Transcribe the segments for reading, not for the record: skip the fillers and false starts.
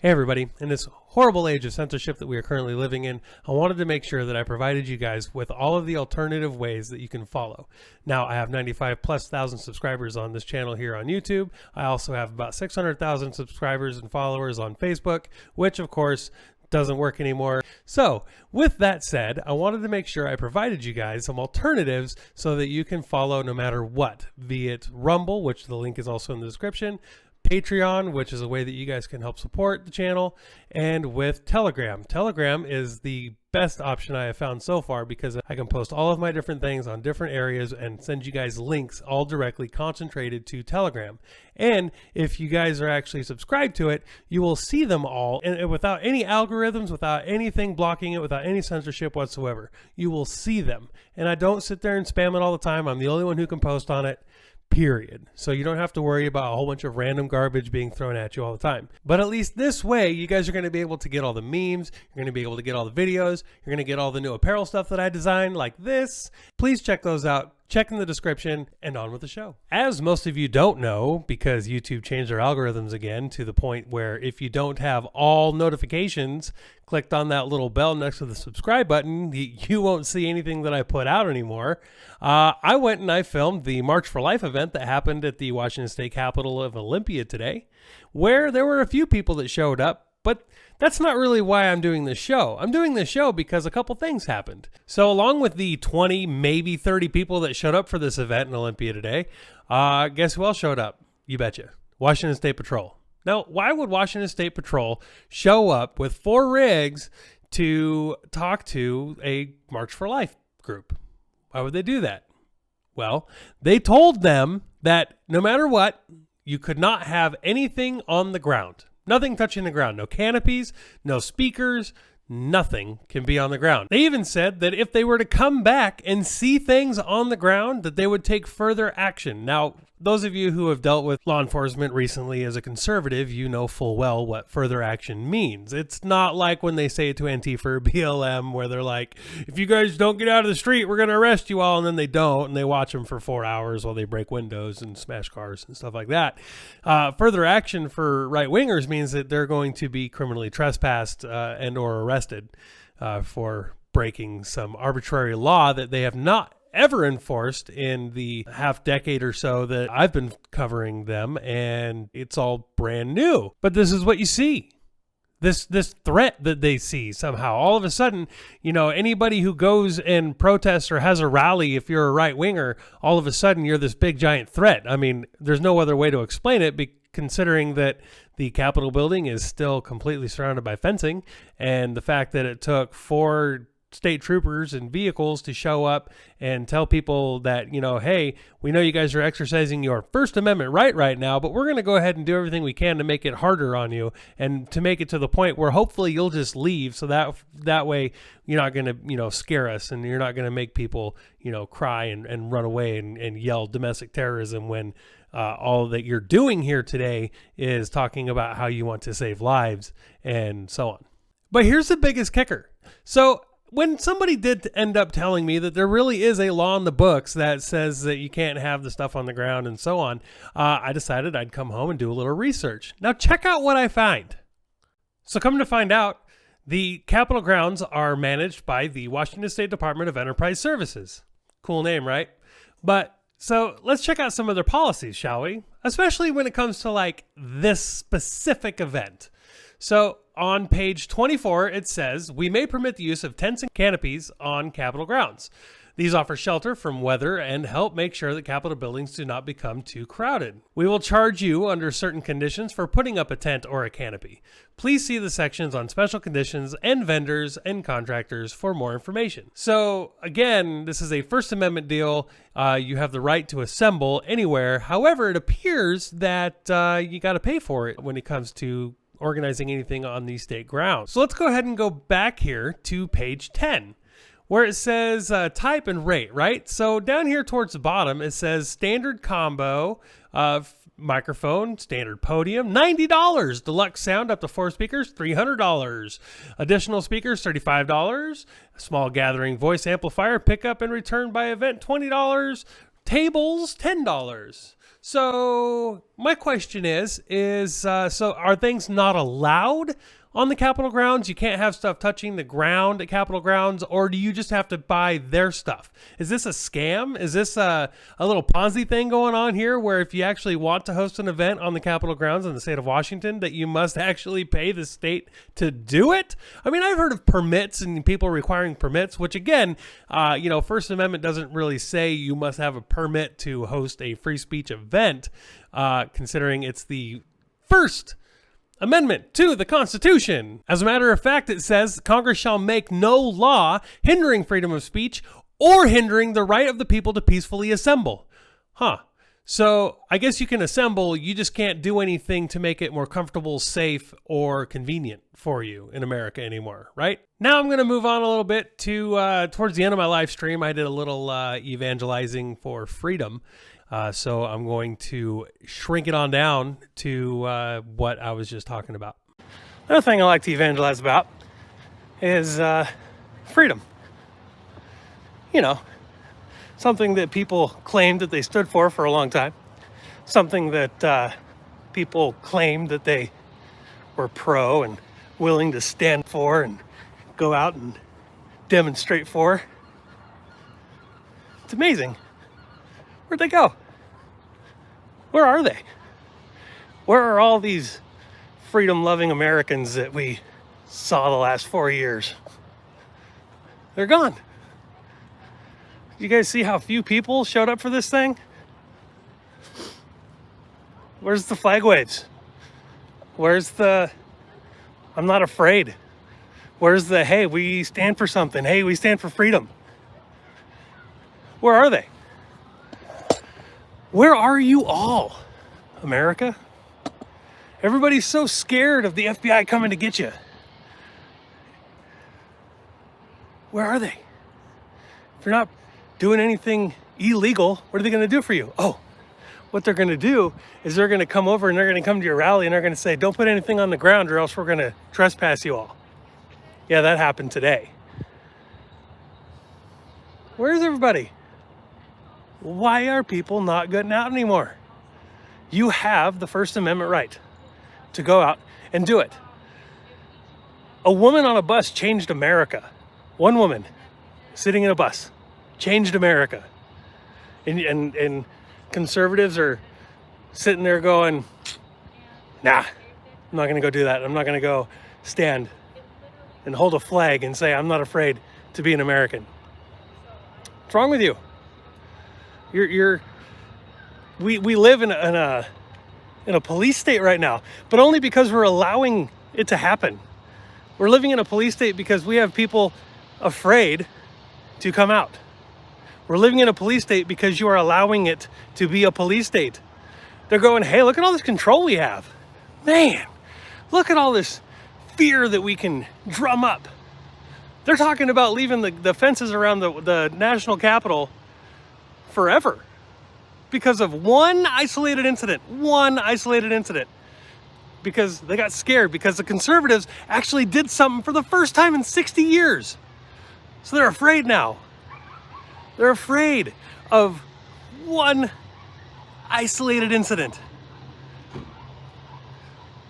Hey everybody, in this horrible age of censorship that we are currently living in, I wanted to make sure that I provided you guys with all of the alternative ways that you can follow. Now, I have 95,000+ subscribers on this channel here on YouTube. I also have about 600,000 subscribers and followers on Facebook, which of course doesn't work anymore. So with that said, I wanted to make sure I provided you guys some alternatives so that you can follow no matter what, be it Rumble, which the link is also in the description, Patreon, which is a way that you guys can help support the channel, and with Telegram. Telegram is the best option I have found so far because I can post all of my different things on different areas and send you guys links all directly concentrated to Telegram. And if you guys are actually subscribed to it, you will see them all and without any algorithms, without anything blocking it, without any censorship whatsoever. You will see them. And I don't sit there and spam it all the time. I'm the only one who can post on it. Period. So you don't have to worry about a whole bunch of random garbage being thrown at you all the time. But at least this way, you guys are going to be able to get all the memes, you're going to be able to get all the videos, you're going to get all the new apparel stuff that I designed like this. Please check those out. Check in the description, and on with the show. As most of you don't know, because YouTube changed their algorithms again to the point where if you don't have all notifications clicked on that little bell next to the subscribe button, you won't see anything that I put out anymore. I went and I filmed the March for Life event that happened at the Washington State Capitol of Olympia today, where there were a few people that showed up. But that's not really why I'm doing this show. I'm doing this show because a couple things happened. So along with the 20, maybe 30 people that showed up for this event in Olympia today, guess who else showed up? You betcha. Washington State Patrol. Now, why would Washington State Patrol show up with 4 rigs to talk to a March for Life group? Why would they do that? Well, they told them that no matter what, you could not have anything on the ground. Nothing touching the ground. No canopies, no speakers, nothing can be on the ground. They even said that if they were to come back and see things on the ground, that they would take further action. Now, those of you who have dealt with law enforcement recently as a conservative, you know full well what further action means. It's not like when they say it to Antifa or BLM where they're like, if you guys don't get out of the street, we're going to arrest you all, and then they don't, and they watch them for 4 hours while they break windows and smash cars and stuff like that. Further action for right-wingers means that they're going to be criminally trespassed and or arrested for breaking some arbitrary law that they have not ever enforced in the half decade or so that I've been covering them, and it's all brand new. But this is what you see. This threat that they see somehow. All of a sudden, you know, anybody who goes and protests or has a rally, if you're a right-winger, all of a sudden you're this big giant threat. I mean, there's no other way to explain it considering that the Capitol building is still completely surrounded by fencing, and the fact that it took 4 state troopers and vehicles to show up and tell people that, you know, hey, we know you guys are exercising your First Amendment right now, but we're going to go ahead and do everything we can to make it harder on you and to make it to the point where hopefully you'll just leave, so that way you're not going to, you know, scare us, and you're not going to make people, you know, cry and run away and yell domestic terrorism when all that you're doing here today is talking about how you want to save lives and so on. But here's the biggest kicker. So when somebody did end up telling me that there really is a law in the books that says that you can't have the stuff on the ground and so on, I decided I'd come home and do a little research. Now check out what I find. So come to find out, the Capitol grounds are managed by the Washington State Department of Enterprise Services. Cool name, right? But so let's check out some of their policies, shall we? Especially when it comes to like this specific event. So on page 24, it says, we may permit the use of tents and canopies on Capitol grounds. These offer shelter from weather and help make sure that Capitol buildings do not become too crowded. We will charge you under certain conditions for putting up a tent or a canopy. Please see the sections on special conditions and vendors and contractors for more information. So again, this is a First Amendment deal. You have the right to assemble anywhere. However, it appears that you got to pay for it when it comes to organizing anything on the state grounds. So let's go ahead and go back here to page 10. Where it says type and rate, right? So down here towards the bottom, it says standard combo, microphone, standard podium, $90. Deluxe sound up to 4 speakers, $300. Additional speakers, $35. Small gathering voice amplifier, pickup and return by event, $20. Tables, $10. So my question is so are things not allowed on the Capitol grounds? You can't have stuff touching the ground at Capitol grounds, or do you just have to buy their stuff? Is this a scam? Is this a little Ponzi thing going on here, where if you actually want to host an event on the Capitol grounds in the state of Washington, that you must actually pay the state to do it? I mean, I've heard of permits and people requiring permits, which again, First Amendment doesn't really say you must have a permit to host a free speech event, considering it's the First Amendment to the Constitution. As a matter of fact, it says Congress shall make no law hindering freedom of speech or hindering the right of the people to peacefully assemble. So I guess you can assemble, you just can't do anything to make it more comfortable, safe, or convenient for you in America anymore, right? Now I'm going to move on a little bit to towards the end of my live stream. I did a little evangelizing for freedom. So I'm going to shrink it on down to what I was just talking about. Another thing I like to evangelize about is freedom. Something that people claimed that they stood for a long time. Something that people claimed that they were pro and willing to stand for and go out and demonstrate for. It's amazing. Where'd they go? Where are they? Where are all these freedom-loving Americans that we saw the last 4 years? They're gone. You guys see how few people showed up for this thing? Where's the flag waves? Where's the I'm not afraid? Where's the hey, we stand for something? Hey, we stand for freedom? Where are they? Where are you all, America? Everybody's so scared of the FBI coming to get you. Where are they? If you're not doing anything illegal, what are they going to do for you? Oh, what they're going to do is they're going to come over and they're going to come to your rally and they're going to say, don't put anything on the ground or else we're going to trespass you all. Yeah, that happened today. Where's everybody? Why are people not getting out anymore? You have the First Amendment right to go out and do it. A woman on a bus changed America. One woman sitting in a bus changed America. And conservatives are sitting there going, nah, I'm not going to go do that. I'm not going to go stand and hold a flag and say I'm not afraid to be an American. What's wrong with you? We live in a police state right now, but only because we're allowing it to happen. We're living in a police state because we have people afraid to come out. We're living in a police state because you are allowing it to be a police state. They're going, hey, look at all this control we have. Man, look at all this fear that we can drum up. They're talking about leaving the fences around the national Capitol forever because of one isolated incident, because they got scared because the conservatives actually did something for the first time in 60 years. So they're afraid now. They're afraid of one isolated incident.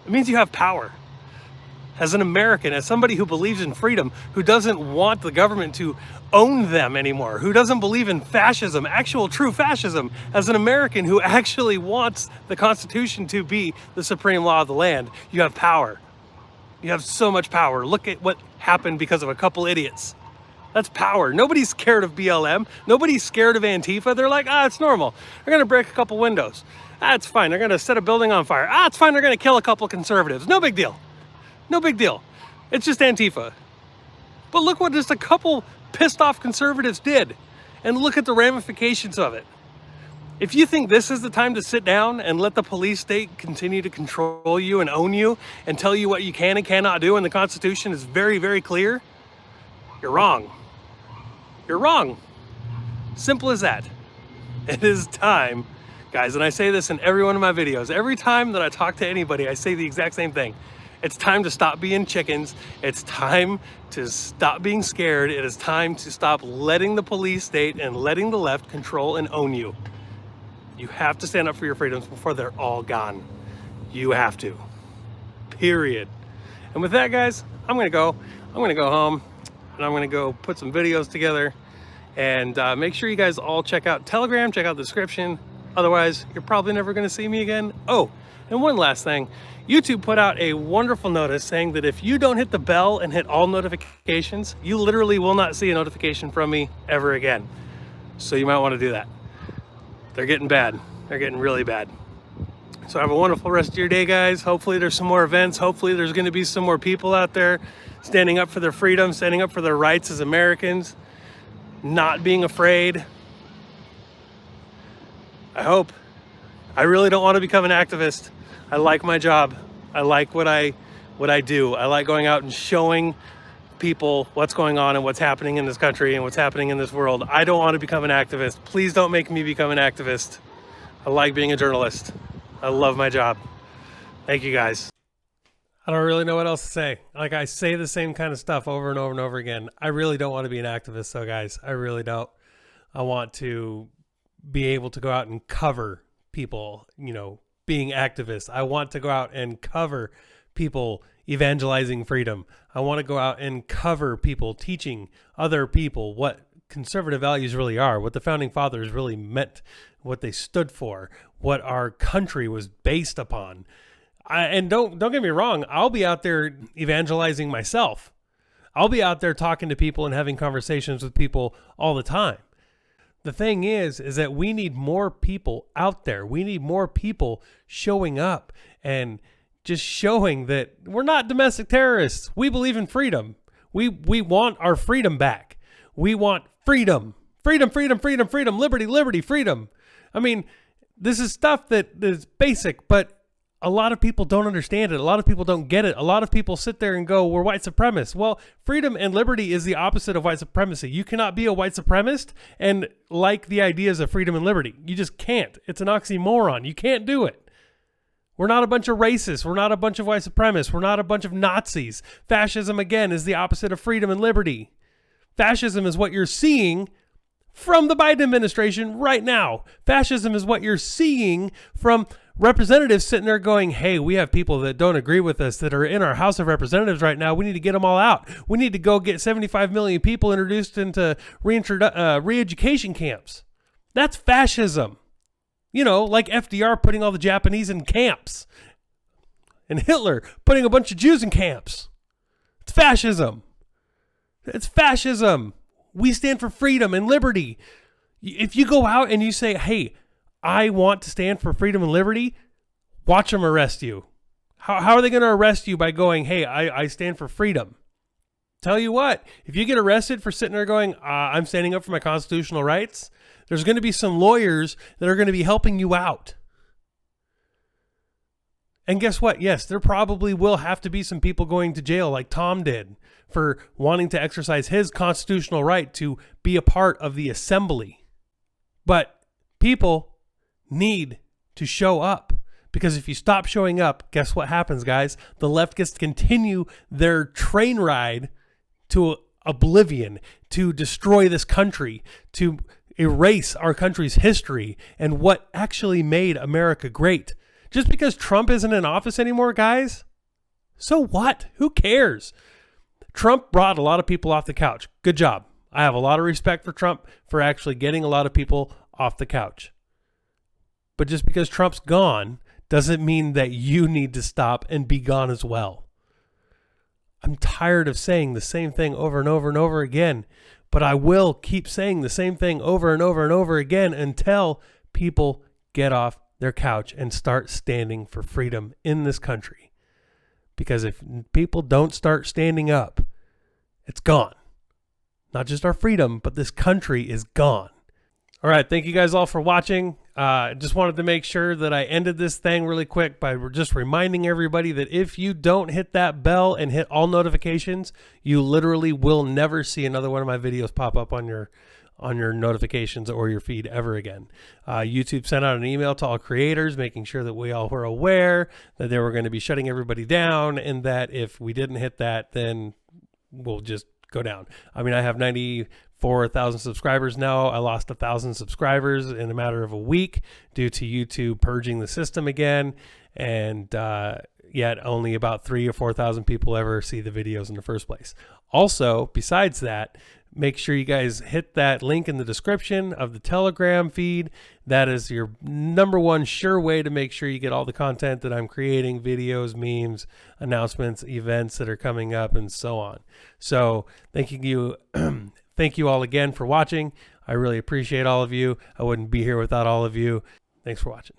It means you have power. As an American, as somebody who believes in freedom, who doesn't want the government to own them anymore, who doesn't believe in fascism, actual true fascism, as an American who actually wants the Constitution to be the supreme law of the land, you have power. You have so much power. Look at what happened because of a couple idiots. That's power. Nobody's scared of BLM. Nobody's scared of Antifa. They're like, it's normal. They're going to break a couple windows. It's fine. They're going to set a building on fire. It's fine. They're going to kill a couple conservatives. No big deal. No big deal. It's just Antifa. But look what just a couple pissed off conservatives did. And look at the ramifications of it. If you think this is the time to sit down and let the police state continue to control you and own you and tell you what you can and cannot do, and the Constitution is very, very clear, you're wrong. You're wrong. Simple as that. It is time, guys, and I say this in every one of my videos. Every time that I talk to anybody, I say the exact same thing. It's time to stop being chickens. It's time to stop being scared. It is time to stop letting the police state and letting the left control and own you. You have to stand up for your freedoms before they're all gone. You have to. Period. And with that, guys, I'm gonna go home and I'm gonna go put some videos together, and make sure you guys all check out Telegram, check out the description. Otherwise, you're probably never gonna see me again. Oh, and one last thing, YouTube put out a wonderful notice saying that if you don't hit the bell and hit all notifications, you literally will not see a notification from me ever again. So you might want to do that. They're getting bad. They're getting really bad. So have a wonderful rest of your day, guys. Hopefully there's some more events. Hopefully there's going to be some more people out there standing up for their freedom, standing up for their rights as Americans, not being afraid. I hope. I really don't want to become an activist. I like my job. I like what I do. I like going out and showing people what's going on and what's happening in this country and what's happening in this world. I don't want to become an activist. Please don't make me become an activist. I like being a journalist. I love my job. Thank you, guys. I don't really know what else to say. Like, I say the same kind of stuff over and over and over again. I really don't want to be an activist, though, guys. I really don't. I want to be able to go out and cover people, you know, being activists. I want to go out and cover people evangelizing freedom. I want to go out and cover people teaching other people what conservative values really are, what the founding fathers really meant, what they stood for, what our country was based upon. And don't get me wrong, I'll be out there evangelizing myself. I'll be out there talking to people and having conversations with people all the time. The thing is that we need more people out there. We need more people showing up and just showing that we're not domestic terrorists. We believe in freedom. We want our freedom back. We want freedom. Freedom, freedom, freedom, freedom, liberty, liberty, freedom. I mean, this is stuff that is basic, but a lot of people don't understand it. A lot of people don't get it. A lot of people sit there and go, we're white supremacists. Well, freedom and liberty is the opposite of white supremacy. You cannot be a white supremacist and like the ideas of freedom and liberty. You just can't. It's an oxymoron. You can't do it. We're not a bunch of racists. We're not a bunch of white supremacists. We're not a bunch of Nazis. Fascism, again, is the opposite of freedom and liberty. Fascism is what you're seeing from the Biden administration right now. Fascism is what you're seeing from representatives sitting there going, hey, we have people that don't agree with us that are in our House of Representatives right now. We need to get them all out. We need to go get 75 million people introduced into re-education camps. That's fascism. You know, like FDR putting all the Japanese in camps and Hitler putting a bunch of Jews in camps. It's fascism. It's fascism. We stand for freedom and liberty. If you go out and you say, hey, I want to stand for freedom and liberty, watch them arrest you. How are they going to arrest you by going, hey, I stand for freedom? Tell you what, if you get arrested for sitting there going, I'm standing up for my constitutional rights, there's going to be some lawyers that are going to be helping you out. And guess what? Yes, there probably will have to be some people going to jail like Tom did for wanting to exercise his constitutional right to be a part of the assembly. But people need to show up, because if you stop showing up, guess what happens, guys? The left gets to continue their train ride to oblivion, to destroy this country, to erase our country's history and what actually made America great. Just because Trump isn't in office anymore, guys, so what? Who cares? Trump brought a lot of people off the couch. Good job. I have a lot of respect for Trump for actually getting a lot of people off the couch. But just because Trump's gone doesn't mean that you need to stop and be gone as well. I'm tired of saying the same thing over and over and over again, but I will keep saying the same thing over and over and over again until people get off their couch and start standing for freedom in this country. Because if people don't start standing up, it's gone. Not just our freedom, but this country is gone. All right, thank you guys all for watching. Just wanted to make sure that I ended this thing really quick by just reminding everybody that if you don't hit that bell and hit all notifications, you literally will never see another one of my videos pop up on on your notifications or your feed ever again. YouTube sent out an email to all creators, making sure that we all were aware that they were going to be shutting everybody down, and that if we didn't hit that, then we'll just go down. I mean, I have 94,000 subscribers now. I lost 1,000 subscribers in a matter of a week due to YouTube purging the system again. And yet only about 3,000 or 4,000 people ever see the videos in the first place. Also, besides that, make sure you guys hit that link in the description of the Telegram feed. That is your #1 sure way to make sure you get all the content that I'm creating, videos, memes, announcements, events that are coming up, and so on. So thank you all again for watching. I really appreciate all of you. I wouldn't be here without all of you. Thanks for watching.